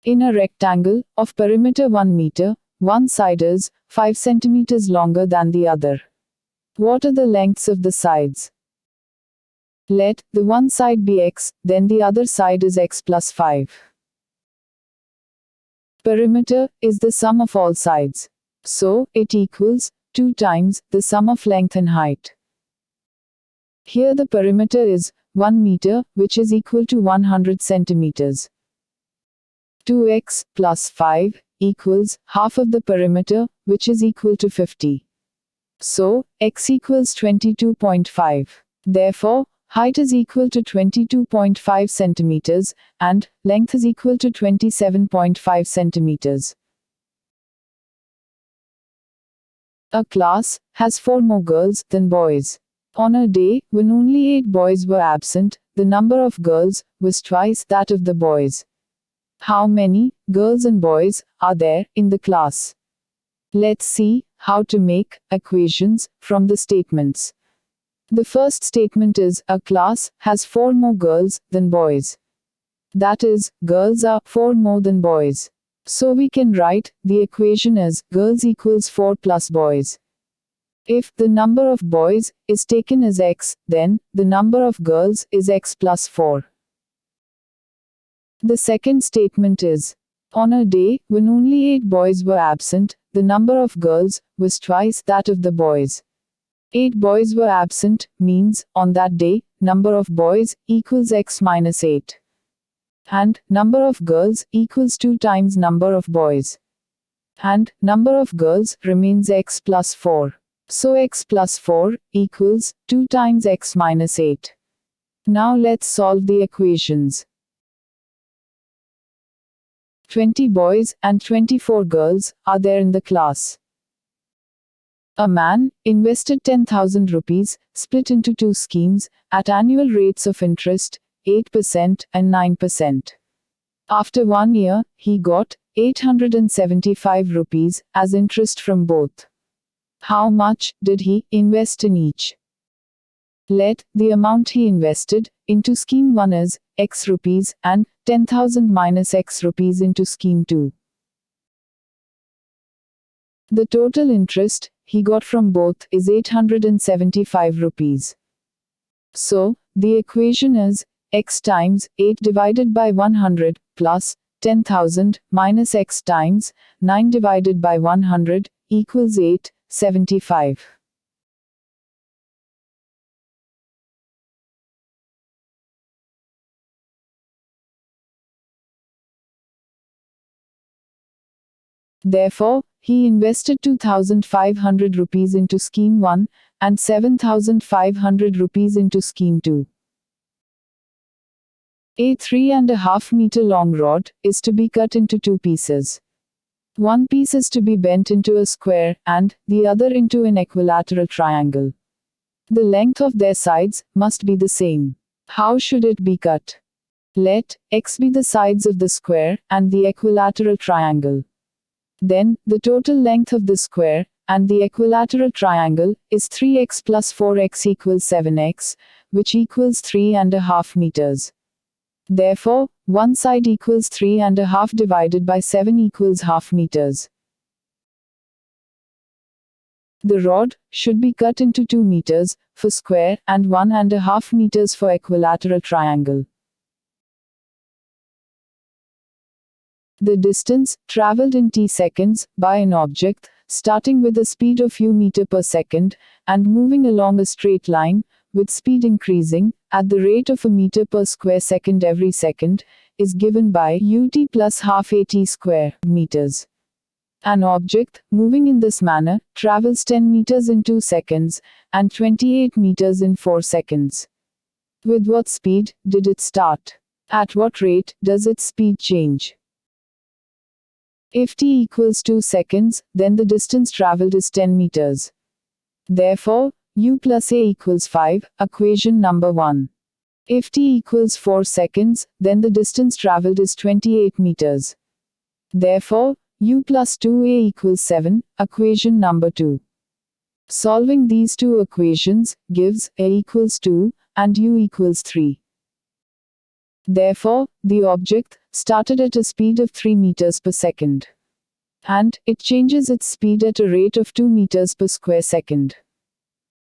In a rectangle of perimeter 1 meter, one side is 5 centimeters longer than the other. What are the lengths of the sides? Let the one side be x, then the other side is x plus 5. Perimeter is the sum of all sides. So, it equals 2 times the sum of length and height. Here the perimeter is 1 meter, which is equal to 100 centimeters. 2x plus 5 equals half of the perimeter, which is equal to 50. So, x equals 22.5. Therefore, height is equal to 22.5 centimeters, and length is equal to 27.5 centimeters. A class has 4 more girls than boys. On a day when only 8 boys were absent, the number of girls was twice that of the boys. How many girls and boys are there in the class? Let's see how to make equations from the statements. The first statement is a class has 4 more girls than boys. That is, girls are 4 more than boys. So we can write the equation as girls equals 4 plus boys. If the number of boys is taken as x, then the number of girls is x plus 4. The second statement is, on a day when only 8 boys were absent, the number of girls was twice that of the boys. 8 boys were absent means, on that day, number of boys equals x minus 8. And number of girls equals 2 times number of boys. And number of girls remains x plus 4. So x plus 4 equals 2 times x minus 8. Now let's solve the equations. 20 boys and 24 girls are there in the class. A man invested 10,000 rupees, split into 2 schemes, at annual rates of interest, 8% and 9%. After 1 year, he got 875 rupees as interest from both. How much did he invest in each? Let the amount he invested into scheme 1 is x rupees and 10,000 minus x rupees into scheme 2. The total interest he got from both is 875 rupees. So, the equation is x times 8 divided by 100 plus 10,000 minus x times 9 divided by 100 equals 875. Therefore, he invested 2,500 rupees into scheme 1 and 7,500 rupees into scheme 2. A 3.5 meter long rod is to be cut into 2 pieces. One piece is to be bent into a square and the other into an equilateral triangle. The length of their sides must be the same. How should it be cut? Let x be the sides of the square and the equilateral triangle. Then, the total length of the square and the equilateral triangle is 3x plus 4x equals 7x, which equals 3.5 meters. Therefore, one side equals 3.5 divided by 7 equals half meters. The rod should be cut into 2 meters for square and 1.5 meters for equilateral triangle. The distance traveled in t seconds by an object, starting with a speed of u meter per second, and moving along a straight line, with speed increasing, at the rate of a meter per square second every second, is given by ut plus half at square meters. An object, moving in this manner, travels 10 meters in 2 seconds, and 28 meters in 4 seconds. With what speed did it start? At what rate does its speed change? If t equals 2 seconds, then the distance traveled is 10 meters. Therefore, u plus a equals 5, equation number 1. If t equals 4 seconds, then the distance traveled is 28 meters. Therefore, u plus 2a equals 7, equation number 2. Solving these two equations gives a equals 2 and u equals 3. Therefore, the object started at a speed of 3 meters per second. And it changes its speed at a rate of 2 meters per square second.